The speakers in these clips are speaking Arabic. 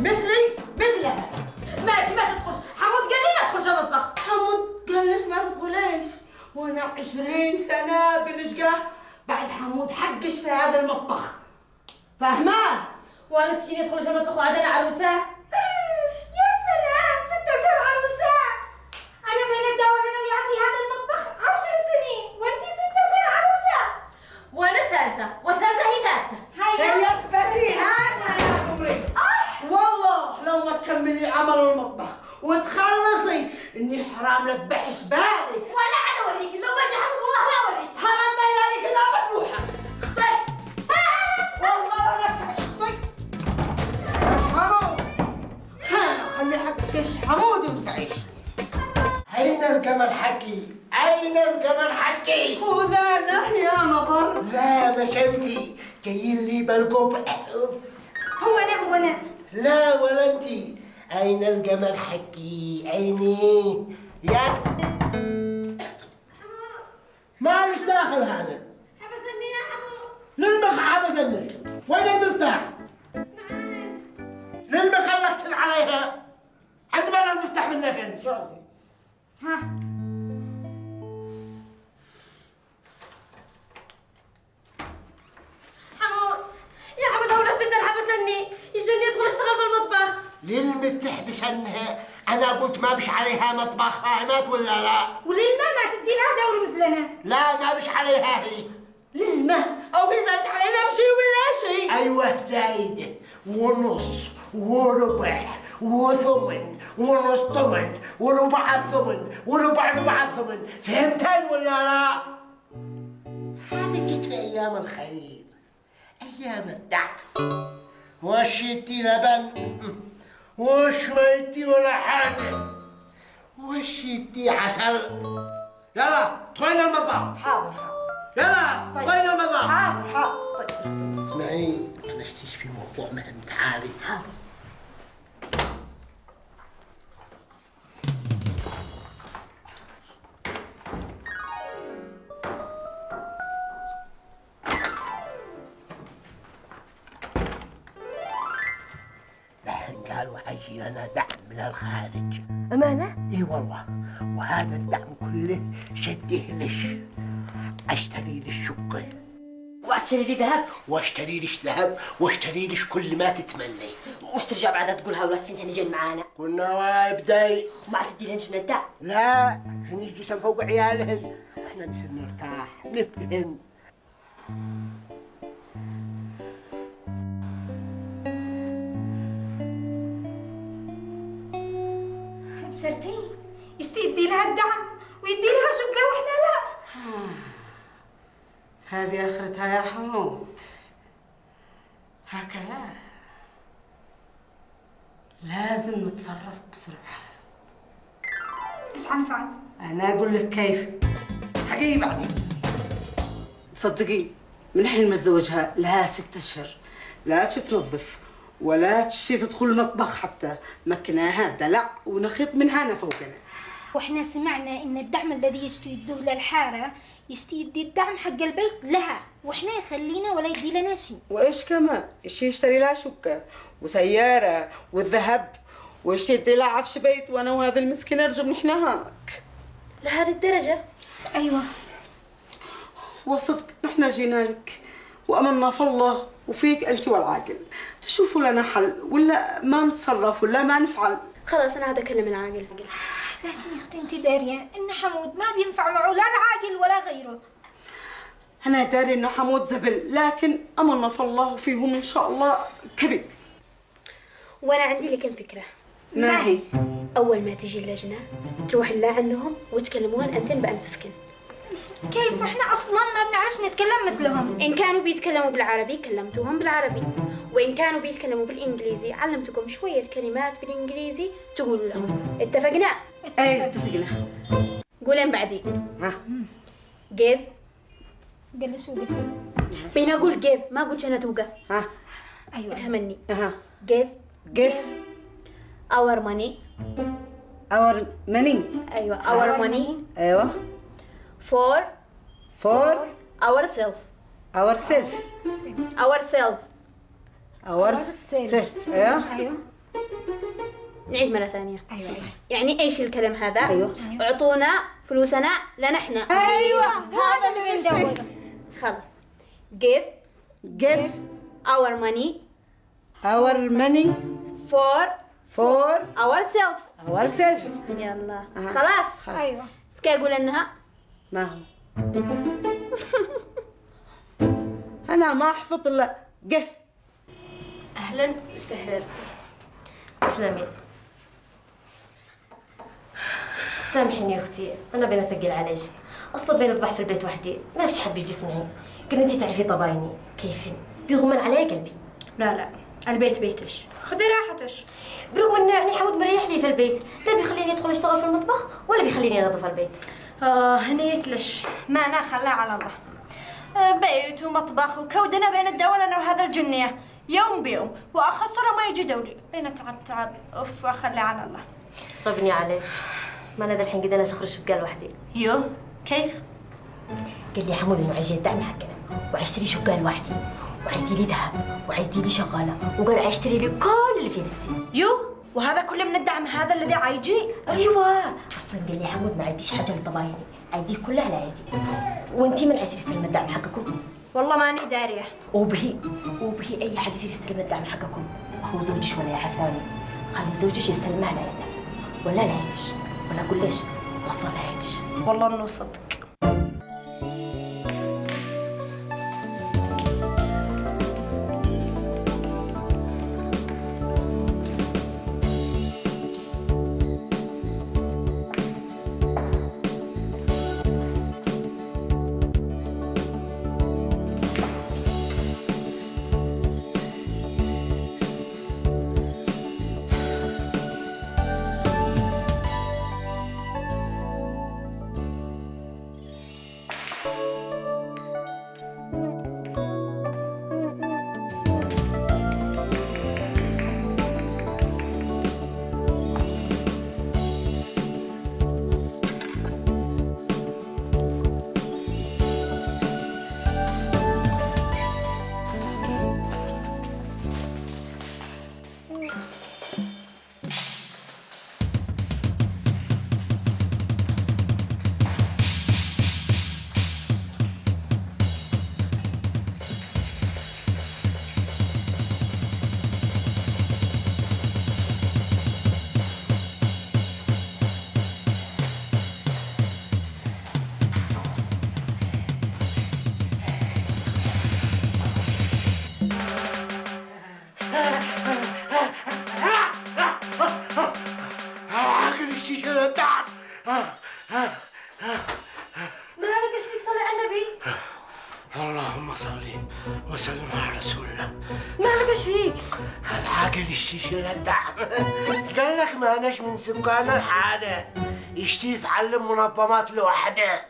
مثلها. ماشي تخش. حمود قال لي ما تخش المطبخ. حمود قال ليش ما تدخليش؟ وانا 20 سنة بنشقى بعد حمود حقش في هذا المطبخ. فاهمة؟ وانا تشيني تخش المطبخ وعاد انا عروسة؟ يا سلام 16 عروسة. انا من الدولة انا وياها في هذا المطبخ 10 سنين وانتي 16 عروسة. وانا ثالثة والثالثة هي ثالثة. هيا فريهان يا عمري. والله لو ما تكملي عمل المطبخ وتخلصي اني حرام لك بحش بالي. ولا انا اوريك لو ما جحت والله لا اوريك. حرام ما يلاقيك الا مذبوحه. خطي والله لك خطي. حمود خلي حقش حمود وتعيش. أين الجمل حقي؟ أين الجمل حقي؟ خذانا يا نظر. لا مش انتي جايين لي بالقبع. هو انا لا ولا انتي. أين الجمل حقي؟ أيني؟ يا مالش داخل هذا. حبسني يا حمود. للمخ حبسني. وين المفتاح؟ للمخ خلصت عليها. عند من المفتاح منك انت؟ شو عندي؟ ها حمود يا حمود هو الفتر حبسني يجيني ادخل اشتغل في المطبخ. للمتح بسنها. أنا قلت ما بش عليها مطبخ. فاهمات ولا لا؟ وللما ما تدي لها دور مثلنا. لا ما بش عليها هي. للمه او بيزيد علينا بشي ولا شيء. أيوة زايدة ونص وربع وثمن ونص ثمن وربع ثمن وربع ثمن. فهمتين ولا لا؟ هذه جت في أيام الخير أيام الدعم. وشيتي لبن وشويتي ولا حاجة وشيتي عسل. يلا ادخلي المطبخ. حاضر يلا ادخلي المطبخ. حاضر. اسمعي انا اشتيش في موضوع مهم. تعالي. حاضر. لحن قالوا عجي لنا دعم من الخارج. أمانة؟ اي والله. وهذا الدعم كله شديه لش. اشتري لش شقه واشتري لي ذهب. واشتري لش ذهب واشتري لش كل ما تتمني. مش ترجع بعدها تقول هؤلاء الثنتين يجين معانا. كنا وايبداي. وما تدي لهنش من الدعم. لا نيجي سنفوق عيالهن. احنا نصير نرتاح نفتهن. بسرتي يشتي يدي لها الدعم ويدي لها شقة واحنا لا. هذه آخرتها يا حمود. هكذا لازم نتصرف بسرعة. ايش حنفعل؟ أنا أقول لك كيف. حقيقي بعدين تصدقي من حين ما تزوجها لها 6 أشهر لا تنظف ولا تشي تدخل المطبخ حتى. مكناها دلع ونخيط منها أنا فوقنا. واحنا سمعنا ان الدعم الذي يشتي يدوه للحارة يشتي يدي الدعم حق البيت لها واحنا يخلينا ولا يدي لنا شيء. وإيش كمان الشي يشتري لها شقة وسيارة والذهب ويشتي يدي لها عفش بيت وأنا وهذا المسكين نرجع نحن هانك. لهذه الدرجة؟ ايوه وصدق نحن جينا لك وأمنا في الله وفيك أنت والعاقل تشوفوا لنا حل ولا ما نتصرف ولا ما نفعل. خلاص أنا هذا أكلم العاقل. لكن يا اختي انت داريه ان حمود ما بينفع معه لا العاقل ولا غيره. أنا داري إنه حمود زبل لكن أمنا في الله وفيهم إن شاء الله كبير. وانا عندي لكم فكره. ما هي؟ اول ما تجي اللجنه تروح لا عندهم وتكلموهن انتن بانفسكن. كيف احنا اصلا ما بنعرفش نتكلم مثلهم. ان كانوا بيتكلموا بالعربي كلمتوهم بالعربي، وان كانوا بيتكلموا بالانجليزي علمتكم شويه كلمات بالانجليزي تقولوا لهم. اتفقنا؟ ايه اتفقنا. قولين بعدي. ها give. قال لي شو بك؟ بين اقول give ما قلت انا توقف. ها ايوه افهمني. ها give give our money. our money. ايوه our money أيوة for for ourselves. ourself ourselves. ourself. أيوة ايوه نعيد مرة ثانية. أيوة. يعني إيش الكلام هذا؟ أيوة. اعطونا فلوسنا لنحن. ايوه هذا اللي نشتهي. خلاص. give give our money our money for for ourselves. ourselves. يلا أها. خلاص. أيوة. سكي أقول إنها ما هو انا ما احفظ الا قف. اهلا وسهلا. تسلمي. سامحيني يا اختي، انا بين اثقل عليش. اصلا بين اصبح في البيت وحدي، ما فيش حد بيجي يسمعي. قلت انتي تعرفي طبايني كيفن، بيغمن علي قلبي. لا البيت بيتش، خذي راحتش. برغم انه يعني حمود مريح لي في البيت، لا بيخليني ادخل اشتغل في المطبخ ولا بيخليني انظف البيت. هنيت لش ما أنا خلاه على الله. بيت ومطبخ وكودنا بين الدولة أنا وهذا الجنية يوم بيوم، وأخسره ما يجي دولي بين تعب أوف أخليه على الله. طبني عليش، ما انا ذا الحين قد انا اشخر الشقه لوحدي. يو كيف؟ قال لي حمود انه عايز الدعم حقنا وعشتري شقه لوحدي وعيدي لي ذهب وعيدي لي شغاله وقال عشتري لي كل اللي في نفسي. يو وهذا كله من الدعم هذا الذي عايجي؟ ايوه اصلا قال لي حمود ما عنديش حاجه لطبايني، عندي كلها على يدي. وانتي من عايز يستلم الدعم حقكم؟ والله ماني دارية. وبهي اي حد يصير يستلم الدعم حقكم، هو زوجش ولا يعرفاني، خلي زوجش يستلمها على يده، ولا لا يدش، ولا اقول ليش لفظ لا يدش. والله إنه صدق. مالك ايش فيك؟ صلي على النبي. اللهم صل وسلم على رسول الله. مالك ايش فيك؟ العاقل الشيش الدعم قال لك ما اناش من سكان الحاره، يشتي يتعلم منظمات لوحده،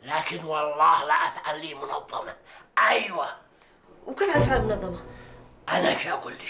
لكن والله لا افعل لي منظمه. ايوه وكيف افعل منظمه؟ انا شو اقول لك؟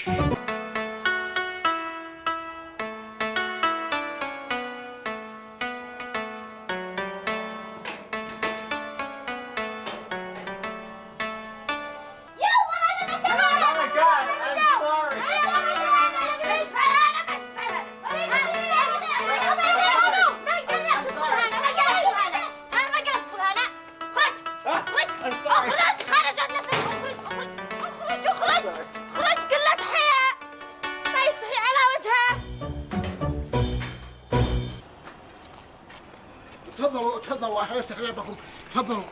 تفضلوا اهلا وسهلا بكم، تفضلوا.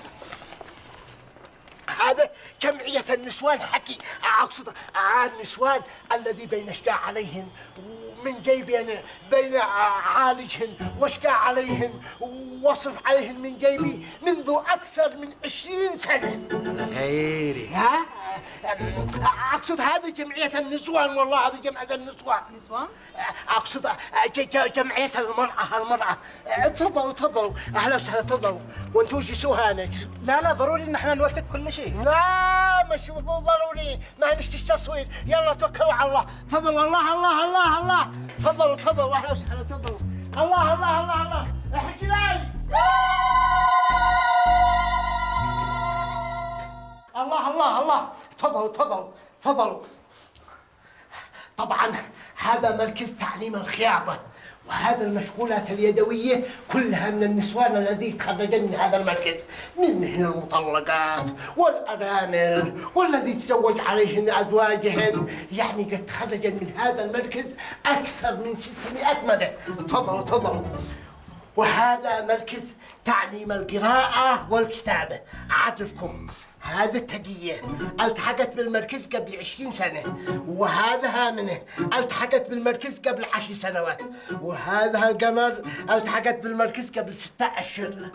هذا جمعية النسوان حكي، أقصد النسوان الذي بين اشقاء عليهن ومن جيبي أنا بين أعالجهن واشقاء عليهن واصرف عليهن من جيبي منذ أكثر من 20 سنة. خيري. ها؟ أقصد هذه جمعية النسوان، والله هذه جمعية النسوان. نسوان؟ أقصد جمعية المرأة. تفضلوا أهلا وسهلا، تفضلوا. وأنتوا جلسوها هنا. لا ضروري ان احنا نوثق كل شيء. لا مش ضروري، ما نشتي تصوير. يلا توكلوا على الله. تفضلوا. الله تفضلوا اهلا وسهلا، تفضلوا. الله احجلاي. الله تفضلوا. طبعا هذا مركز تعليم الخياطة، وهذا المشغولات اليدوية كلها من النسوان الذي تخرجن من هذا المركز، منهن المطلقات والأرامل والذي تزوج عليهن أزواجهن، يعني قد تخرجن من هذا المركز أكثر من 600 مدى. تفضلوا تفضلوا. وهذا مركز تعليم القراءة والكتابة. أعرفكم، هذه التقية التحقت بالمركز قبل 20 سنة، وهذا هامنة التحقت بالمركز قبل 10 سنوات، وهذا القمر التحقت بالمركز قبل 6 أشهر.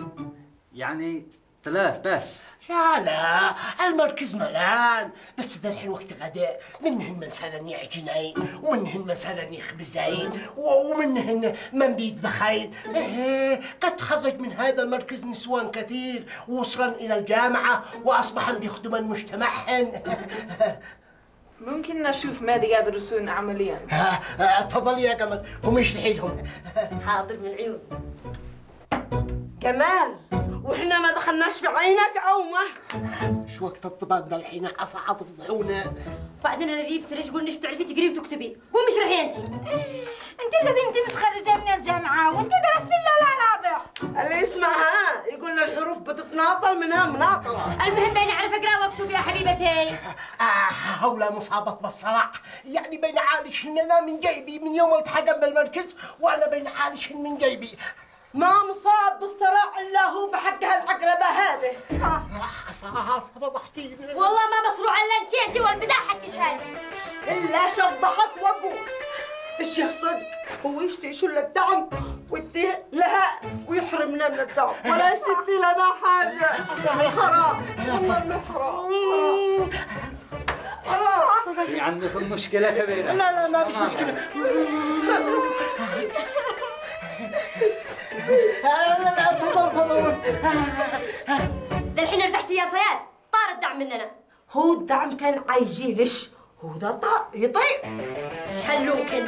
يعني 3 بس. لا المركز ملان، بس ذا الحين وقت غداء، منهن من سالن يعجنين، ومنهن من سالن يخبزين، ومنهن من بيطبخين. قد تخرج من هذا المركز نسوان كثير ووصلن إلى الجامعة وأصبحن بيخدمن مجتمعهن. ممكن نشوف ماذا يدرسون عمليا؟ تفضل يا قمر، هم يشرحي لهم. حاضر من العيون. جمال، واحنا ما دخلناش في عينك او ما؟ شو وقت الطباب ذا الحين أصعب بضحونا. وبعدين انا ذي بسرج قول ليش بتعرفي تقري وتكتبي؟ قومي اشرحي انت. انت الذي انت متخرجه من الجامعه وانت درست الا رابع. اللي يسمعها يقول لنا الحروف بتتناطل منها مناطله. المهم بيني اعرف اقرا واكتب يا حبيبتي. هولا مصابة بالصرع، يعني بين عالشهن أنا من جيبي من يوم التحقن بالمركز، وأنا بين عالشهن من جيبي. ما مصاب بالصراع الا هو بحق هالعقربه هذه. فضحتيني. والله ما مصروع الا انت والبداع حقش هذا. الا شاف ضحك وابوه. الشيخ صدق هو يشتي يشل الدعم ويديه لها ويحرمنا من الدعم، ولا يشتي لنا حاجه. حرام والله انه حرام. حرام. في عندكم مشكلة كبيرة. لا ما فيش مشكلة. لا تفضل. ده الحين ارتحتي يا صياد، طار الدعم مننا. هو الدعم كان عايجي ليش؟ هو ده يطيق. شلوكن